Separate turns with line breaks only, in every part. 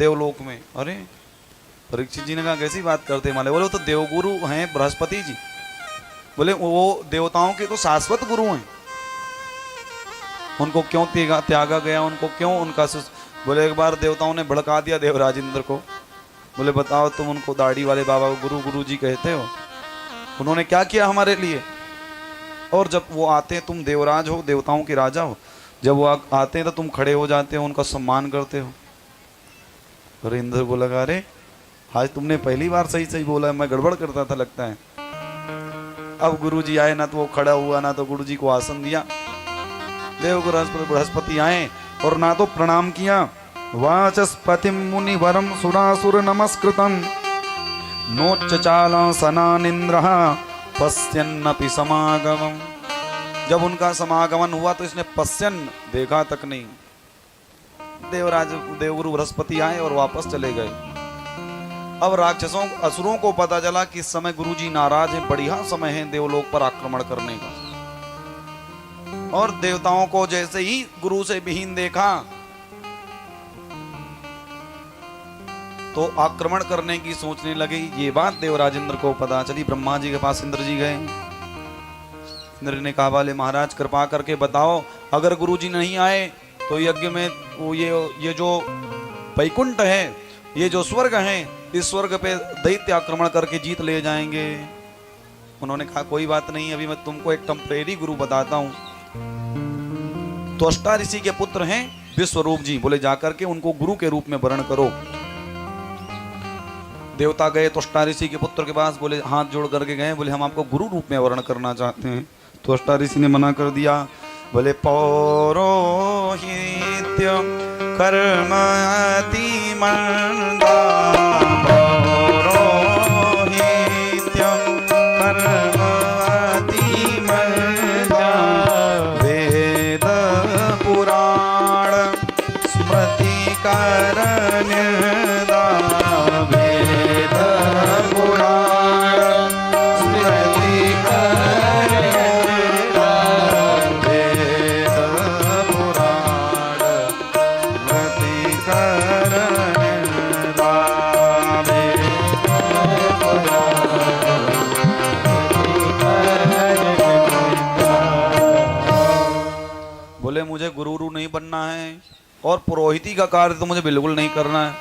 देवलोक में। अरे परीक्षित जी ने कहा कैसी बात करते माले? बोले वो तो देवगुरु हैं बृहस्पति जी। बोले वो देवताओं के तो शाश्वत गुरु हैं, उनको क्यों त्यागा गया, उनको क्यों उनका बोले एक बार देवताओं ने भड़का दिया देवराज इंद्र को। बोले बताओ तुम उनको दाढ़ी वाले बाबा को गुरु गुरु जी कहते हो, उन्होंने क्या किया हमारे लिए? और जब वो आते हैं, तुम देवराज हो, देवताओं के राजा हो, जब वो आते हैं तो तुम खड़े हो जाते हो, उनका सम्मान करते हो। अरे इंद्र बोला अरे आज तुमने पहली बार सही सही बोला, मैं गड़बड़ करता था लगता है। अब गुरुजी आए, ना तो वो खड़ा हुआ, ना तो गुरुजी को आसन दिया। देव बृहस्पति आए और ना तो प्रणाम किया। वाचस्पतिम मुनि वरम सुरासुर नमस्कृतम नोच्च चालासनानिन्द्रः पश्यन्नपि समागमम्। जब उनका समागमन हुआ तो इसने पश्यन देखा तक नहीं। देवगुरु बृहस्पति आए और वापस चले गए। अब राक्षसों असुरों को पता चला कि इस समय गुरुजी नाराज हैं, बढ़िया समय है देवलोक पर आक्रमण करने का। और देवताओं को जैसे ही गुरु से विहीन देखा तो आक्रमण करने की सोचने लगे। ये बात देवराज इंद्र को पता चली। ब्रह्मा जी के पास इंद्र जी गए। इंद्र ने कहा वाले महाराज कृपा करके बताओ, अगर गुरुजी नहीं आए तो यज्ञ में वो ये जो वैकुंठ है, ये जो स्वर्ग है, इस स्वर्ग पे दैत्य आक्रमण करके जीत ले जाएंगे। उन्होंने कहा कोई बात नहीं, अभी मैं तुमको एक टेम्परेरी गुरु बताता हूं। तो अष्टा ऋषि के पुत्र हैं विश्वरूप जी, बोले जाकर के उनको गुरु के रूप में वर्ण करो। देवता गए तो अष्टा ऋषि के पुत्र के पास, बोले हाथ जोड़ करके गए, बोले हम आपको गुरु रूप में वर्ण करना चाहते हैं। तो अष्टा ऋषि ने मना कर दिया। बोले पौरोहित्य कर्म अति मंदा, पौरोहित्य कर्म अति मंदा, वेद पुराण स्मृति करण्यदा, वेद पुराण स्मृति करण्यदा, वेद पुराण स्मृति करण्यदा, वेद पुराण। बोले मुझे गुरु नहीं बनना है और पुरोहिती का कार्य तो मुझे बिल्कुल नहीं करना है,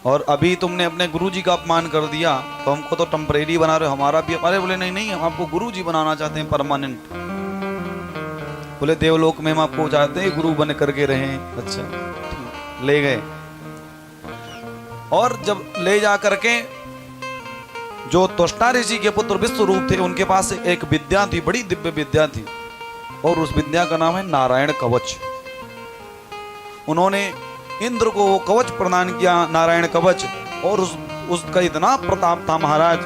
और अभी तुमने अपने गुरुजी का अपमान कर दिया तो हमको तो टेम्परेरी बना रहे हो, हमारा भी। अरे बोले नहीं नहीं, हम आपको गुरुजी बनाना चाहते हैं परमानेंट। बोले देवलोक में हम आपको चाहते हैं गुरु बन करके रहें। अच्छा ले गए, और जब ले जा करके जो त्वष्टा ऋषि के पुत्र विश्वरूप थे, उनके पास एक विद्या थी, बड़ी दिव्य विद्या थी, और उस विद्या का नाम है नारायण कवच। उन्होंने इंद्र को वो कवच प्रदान किया, नारायण कवच, और उसका इतना प्रताप था महाराज,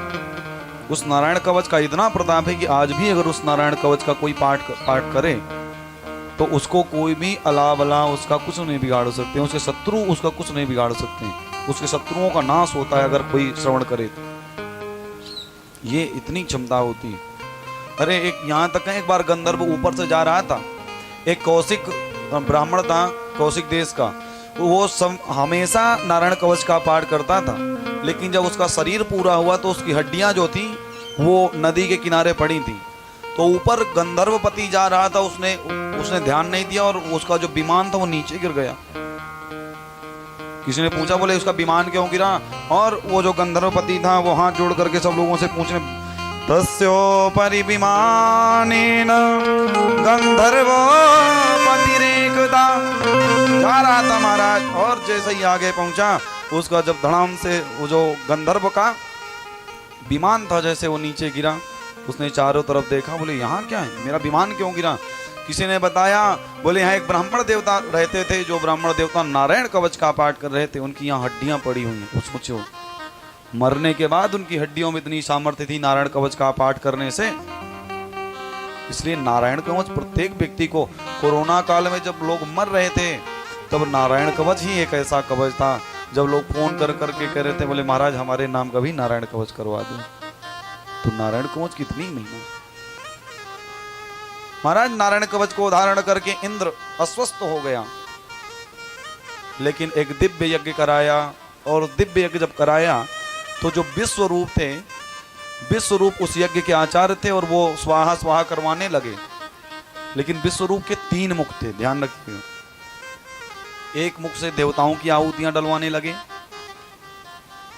उस नारायण कवच का इतना प्रताप है कि आज भी अगर उस नारायण कवच का कोई पाठ करे तो उसको कोई भी अला बला उसका कुछ नहीं बिगाड़ सकते हैं, उसके शत्रु उसका कुछ नहीं बिगाड़ सकते हैं, उसके शत्रुओं का नाश होता है अगर कोई श्रवण करे तो। ये इतनी क्षमता होती है। अरे एक यहाँ तक है, एक बार गंधर्व ऊपर से जा रहा था, एक कौशिक ब्राह्मण था कौशिक देश का, वो हमेशा नारायण कवच का पाठ करता था, लेकिन जब उसका शरीर पूरा हुआ तो उसकी हड्डियां जो थी वो नदी के किनारे पड़ी थी। तो ऊपर गंधर्वपति जा रहा था, उसने ध्यान नहीं दिया और उसका जो विमान था वो नीचे गिर गया। किसी ने पूछा, बोले उसका विमान क्यों गिरा? और वो जो गंधर्वपति था वो हाथ जोड़ करके सब लोगों से पूछने, तस्योपरि विमानेन गंधर्वपतिरेकदा, जा रहा था महाराज, और जैसे ही आगे पहुंचा उसका जब धड़ाम से वो जो गंधर्व का विमान था जैसे वो नीचे गिरा, उसने चारों तरफ देखा, बोले यहाँ क्या है, मेरा विमान क्यों गिरा? किसी ने बताया, बोले यहाँ एक ब्राह्मण देवता रहते थे, जो ब्राह्मण देवता नारायण कवच का पाठ कर रहे थे, उनकी यहाँ हड्डियां पड़ी हुई हैं। सोचो मरने के बाद उनकी हड्डियों में इतनी सामर्थ्य थी नारायण कवच का पाठ करने से। इसलिए नारायण कवच प्रत्येक व्यक्ति को, कोरोना काल में जब लोग मर रहे थे तब नारायण कवच ही एक ऐसा कवच था, जब लोग फोन कर करके कह रहे थे, बोले महाराज हमारे नाम का भी नारायण कवच करवा दो। तो नारायण कवच कितनी महिमा। महाराज नारायण कवच को धारण करके इंद्र अस्वस्थ हो गया। लेकिन एक दिव्य यज्ञ कराया, और दिव्य यज्ञ जब कराया तो जो विश्व रूप थे, विश्व रूप उस यज्ञ के आचार्य थे और वो स्वाहा स्वाहा करवाने लगे। लेकिन विश्व रूप के 3 मुख थे, ध्यान रखिए। एक मुख से देवताओं की आहुतियां डलवाने लगे,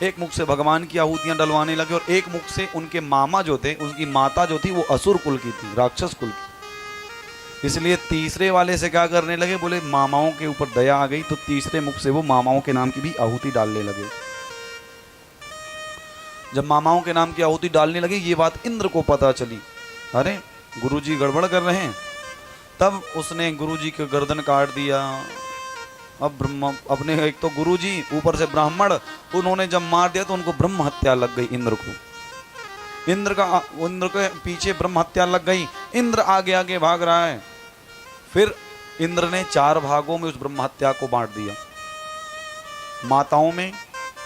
एक मुख से भगवान की आहुतियां डलवाने लगे, और एक मुख से उनके मामा जो थे, उनकी माता जो थी वो असुर कुल की थी, राक्षस कुल की। इसलिए तीसरे वाले से क्या करने लगे, बोले मामाओं के ऊपर दया आ गई तो तीसरे मुख से वो मामाओं के नाम की भी आहुति डालने लगे। जब मामाओं के नाम की आहुति डालने लगे, ये बात इंद्र को पता चली, अरे गुरुजी गड़बड़ कर रहे हैं। तब उसने गुरुजी के गर्दन काट दिया। अब ब्रह्म अपने, एक तो गुरुजी ऊपर से ब्राह्मण, उन्होंने जब मार दिया तो उनको ब्रह्म हत्या लग गई इंद्र को। इंद्र के पीछे ब्रह्म हत्या लग गई। इंद्र आगे आगे भाग रहा है। फिर इंद्र ने 4 भागों में उस ब्रह्म हत्या को बांट दिया। माताओं में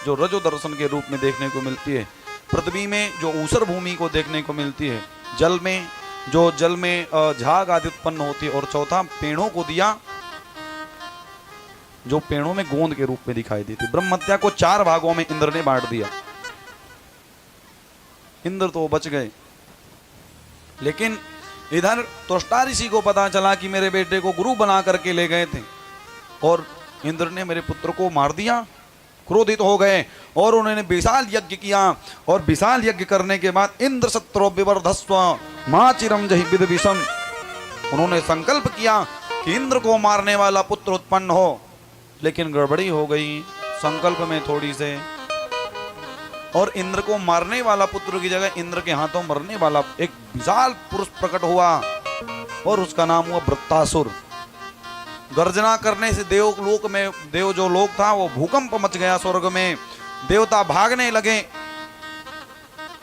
जो रजो दर्शन के रूप में देखने को मिलती है, पृथ्वी में जो ऊसर भूमि को देखने को मिलती है, जल में जो जल में झाग आदि उत्पन्न होती है, और चौथा पेड़ों को दिया जो पेड़ों में गोंद के रूप में दिखाई देती। ब्रह्म हत्या को 4 भागों में इंद्र ने बांट दिया। इंद्र तो बच गए, लेकिन इधर त्वष्टा ऋषि को पता चला कि मेरे बेटे को गुरु बना करके ले गए थे और इंद्र ने मेरे पुत्र को मार दिया। क्रोधित हो गए और उन्होंने विशाल यज्ञ किया, और विशाल यज्ञ करने के बाद इंद्र शत्रो विवर्धस्व मां चिरम जहि विद विषम, उन्होंने संकल्प किया कि इंद्र को मारने वाला पुत्र उत्पन्न हो। लेकिन गड़बड़ी हो गई संकल्प में थोड़ी से, और इंद्र को मारने वाला पुत्र की जगह इंद्र के हाथों मरने वाला एक विशाल पुरुष प्रकट हुआ, और उसका नाम हुआ वृत्तासुर। गर्जना करने से देवलोक में, देव जो लोक था वो भूकंप मच गया स्वर्ग में, देवता भागने लगे।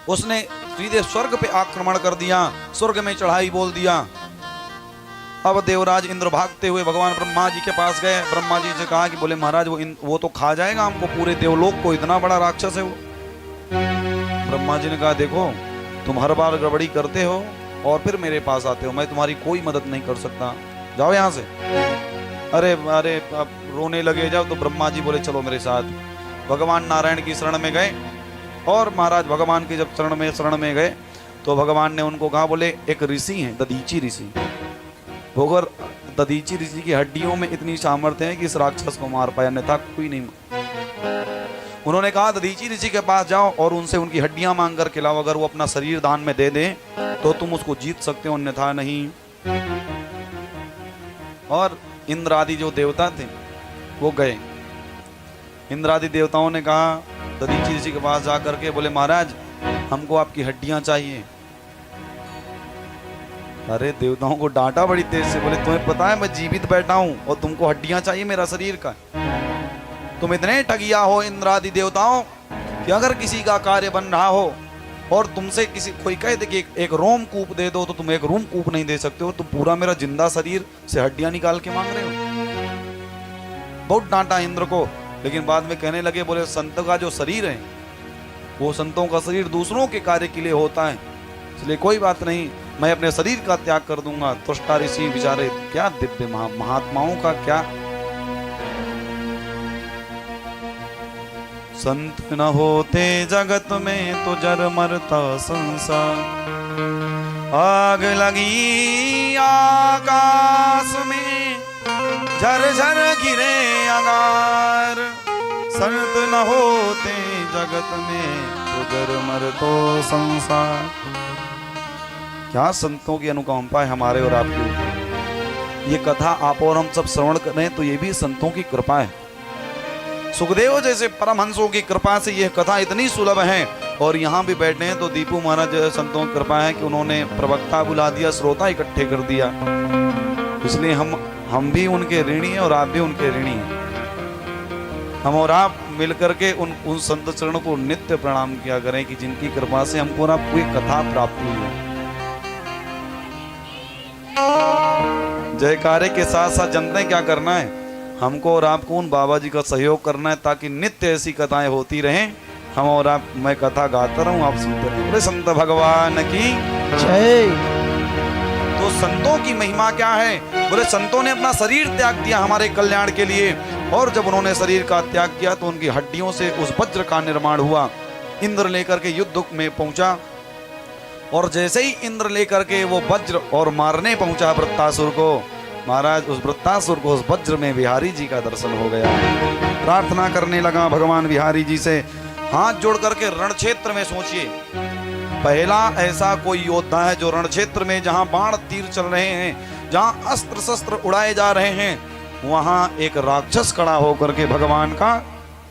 उसने सीधे स्वर्ग पे आक्रमण कर दिया, स्वर्ग में चढ़ाई बोल दिया। अब देवराज इंद्र भागते हुए भगवान ब्रह्मा जी के पास गए। ब्रह्मा जी से कहा कि बोले महाराज वो तो खा जाएगा हमको, पूरे देवलोक को, इतना बड़ा राक्षस है वो। ब्रह्मा जी ने कहा देखो तुम हर बार गड़बड़ी करते हो और फिर मेरे पास आते हो, मैं तुम्हारी कोई मदद नहीं कर सकता, जाओ यहाँ से। अरे अरे अब रोने लगे जाओ। तो ब्रह्मा जी बोले चलो मेरे साथ। भगवान नारायण की शरण में गए, और महाराज भगवान की जब शरण में गए तो भगवान ने उनको कहा, बोले एक ऋषि हैं दधीची ऋषि, अगर दधीची ऋषि की हड्डियों में इतनी सामर्थ्य है कि इस राक्षस को मार पाया, अन्यथा कोई नहीं। उन्होंने कहा दधीची ऋषि के पास जाओ और उनसे उनकी हड्डियां मांग कर खिलाओ, अगर वो अपना शरीर दान में दे दे तो तुम उसको जीत सकते हो, अन्यथा नहीं। और इंद्र आदि जो देवता थे वो गए। इंद्र आदि देवताओं ने कहा दधीची ऋषि के पास जाकर के, बोले महाराज हमको आपकी हड्डियां चाहिए। अरे देवताओं को डांटा बड़ी तेज से, बोले तुम्हें पता है मैं जीवित बैठा हूं और तुमको हड्डियां चाहिए मेरा शरीर का। तुम इतने ठगिया हो इंद्र आदि देवताओं कि अगर किसी का कार्य बन रहा हो और तुमसे किसी कोई कहे दे कि एक रोम कूप दे दो, तो तुम एक रोम कूप नहीं दे सकते हो, तुम पूरा मेरा जिंदा शरीर से हड्डियां निकाल के मांग रहे हो। बहुत डांटा इंद्र को, लेकिन बाद में कहने लगे, बोले संत का जो शरीर है वो संतों का शरीर दूसरों के कार्य के लिए होता है, इसलिए कोई बात नहीं, मैं अपने शरीर का त्याग कर दूंगा। त्वष्टा ऋषि बेचारे क्या दिव्य महात्माओं का क्या। संत न होते जगत में तो जर मरता संसार, आग लगी आकाश में झर झर गिरे अंगार। संत न होते जगत में तो जर मरतो संसार। क्या संतों की अनुकंपा है हमारे और आपके ऊपर। ये कथा आप और हम सब श्रवण कर रहे हैं तो ये भी संतों की कृपा है। सुखदेव जैसे परमहंसों की कृपा से यह कथा इतनी सुलभ है, और यहाँ भी बैठे हैं तो दीपू महाराज संतों की कृपा है कि उन्होंने प्रवक्ता बुला दिया, श्रोता इकट्ठे कर दिया, इसलिए हम भी उनके ऋणी हैं और आप भी उनके ऋणी हैं। हम और आप मिलकर के उन संत चरणों को नित्य प्रणाम किया करें कि जिनकी कृपा से हमको ना पूरी कथा प्राप्त हुई है। जयकारे के साथ साथ जनता क्या करना है, हमको और आपको उन बाबा जी का सहयोग करना है, ताकि नित्य ऐसी कथाएं होती रहें। हम और आप, मैं कथा गाता रहूं, आप सुनते रहें। बोले संत भगवान की जय। तो संतों की महिमा क्या है, बोले संतों ने अपना शरीर त्याग दिया हमारे कल्याण के लिए, और जब उन्होंने शरीर का त्याग किया तो उनकी हड्डियों से उस वज्र का निर्माण हुआ। इंद्र लेकर के युद्ध में पहुंचा, और जैसे ही इंद्र लेकर के वो वज्र और मारने पहुंचा वृत्तासुर को, महाराज उस वृत्तासुर को उस वज्र में बिहारी जी का दर्शन हो गया। प्रार्थना करने लगा भगवान बिहारी जी से, हाथ जोड़ करके रण क्षेत्र में सोचिए, पहला ऐसा कोई योद्धा है जो रण क्षेत्र में जहां बाण तीर चल रहे हैं, जहां अस्त्र शस्त्र उड़ाए जा रहे हैं, वहां एक राक्षस खड़ा होकर के भगवान का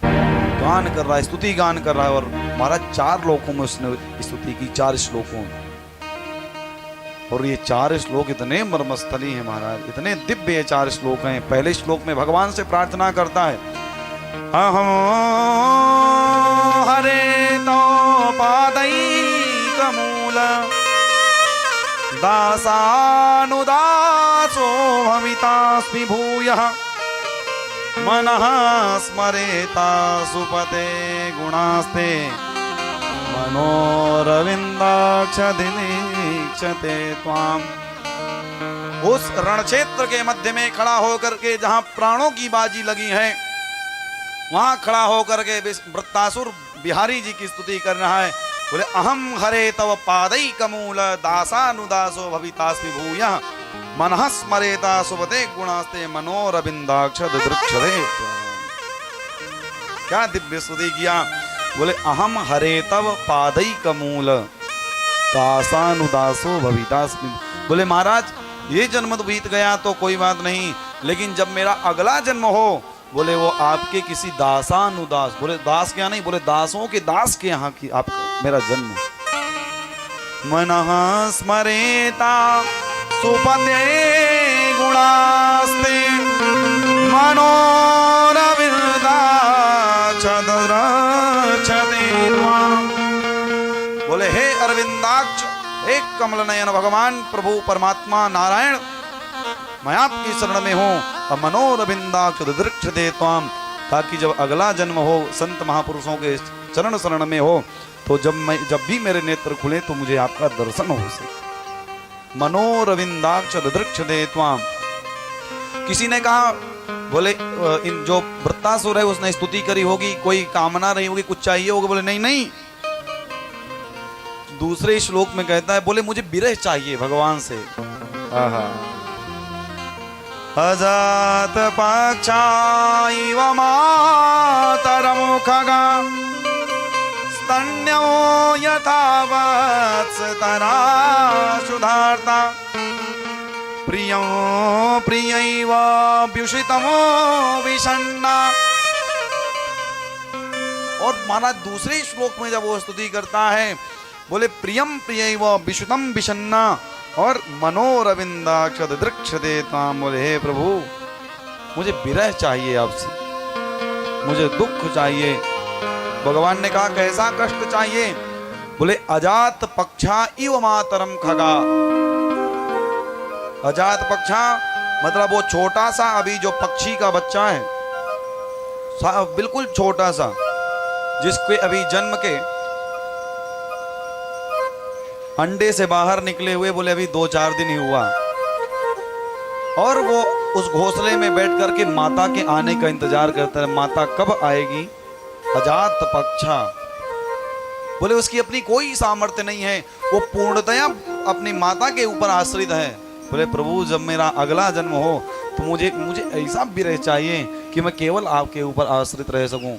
गान कर रहा है, स्तुति गान कर रहा है। और महाराज 4 लोकों में उसने स्तुति की, 4 श्लोकों में। और ये 4 श्लोक इतने मर्मस्थली हैं महाराज, इतने दिव्य ये 4 श्लोक हैं। पहले श्लोक में भगवान से प्रार्थना करता है, अहं हरे तो पादैकमूल दासानुदासो भवितास्मि भूयः मनः स्मरेता सुपते गुणास्ते मनोरविंदाक्षदिनीक्षते त्वाम। उस रण क्षेत्र के मध्य में खड़ा होकर के जहां प्राणों की बाजी लगी है, वहां खड़ा होकर के वृत्तासुर बिहारी जी की स्तुति कर रहा है। बोले अहम हरे तव पादैकमूल दासानुदासो भवितास्मि भूयः मनः स्मरेता सुपते गुणास्ते मनोरविंदाक्षदिनीक्षते। क्या दिव्य स्तुति किया। बोले अहम हरे तव पादैकमूल दासानुदासो भवितास्मि। बोले महाराज ये जन्म तो बीत गया तो कोई बात नहीं, लेकिन जब मेरा अगला जन्म हो, बोले वो आपके किसी दासानुदास, बोले दास क्या नहीं, बोले दासों के दास के यहाँ की आप मेरा जन्म। मनः स्मरेता सुपते गुणास्ते मनोरविंदाक्षदिनीक्षते त्वाम। बोले हे अरविंदाक्ष, हे कमल नयन भगवान प्रभु परमात्मा नारायण, मैं आपकी शरण में हूँ। और मनोरविंदाक्षदिनीक्षते त्वाम, ताकि जब अगला जन्म हो संत महापुरुषों के चरण शरण में हो, तो जब भी मेरे नेत्र खुले तो मुझे आपका दर्शन हो सके। मनोरविंदाक्षदिनीक्षते त्वाम। किसी ने कहा, बोले इन जो वृत्तासुर है उसने स्तुति करी होगी, कोई कामना रही होगी, कुछ चाहिए होगा। बोले नहीं नहीं, दूसरे श्लोक में कहता है, बोले मुझे विरह चाहिए भगवान से। अजात पक्षाइव मातरमुखगा स्तन्यो यथा वत्सतरा सुधार्ता प्रियो प्रियैव व्युषितमो विषण्णा। और महाराज दूसरे श्लोक में जब वो स्तुति करता है, बोले प्रियम प्रियैव विषुतम विषण्णा और मनोरविंदाक्षदिनीक्षते त्वाम। बोले हे प्रभु मुझे विरह चाहिए आपसे, मुझे दुख चाहिए। भगवान ने कहा कैसा कष्ट चाहिए। बोले अजात पक्षा इव मातरम खगा। अजात पक्षा मतलब वो छोटा सा अभी जो पक्षी का बच्चा है, बिल्कुल छोटा सा, जिसके अभी जन्म के अंडे से बाहर निकले हुए, बोले अभी 2-4 दिन ही हुआ, और वो उस घोंसले में बैठ करके माता के आने का इंतजार करता है, माता कब आएगी। अजात पक्षा, बोले उसकी अपनी कोई सामर्थ्य नहीं है, वो पूर्णतया अपनी माता के ऊपर आश्रित है। बोले प्रभु जब मेरा अगला जन्म हो तो मुझे ऐसा विरह चाहिए कि मैं केवल आपके ऊपर आश्रित रह सकूं।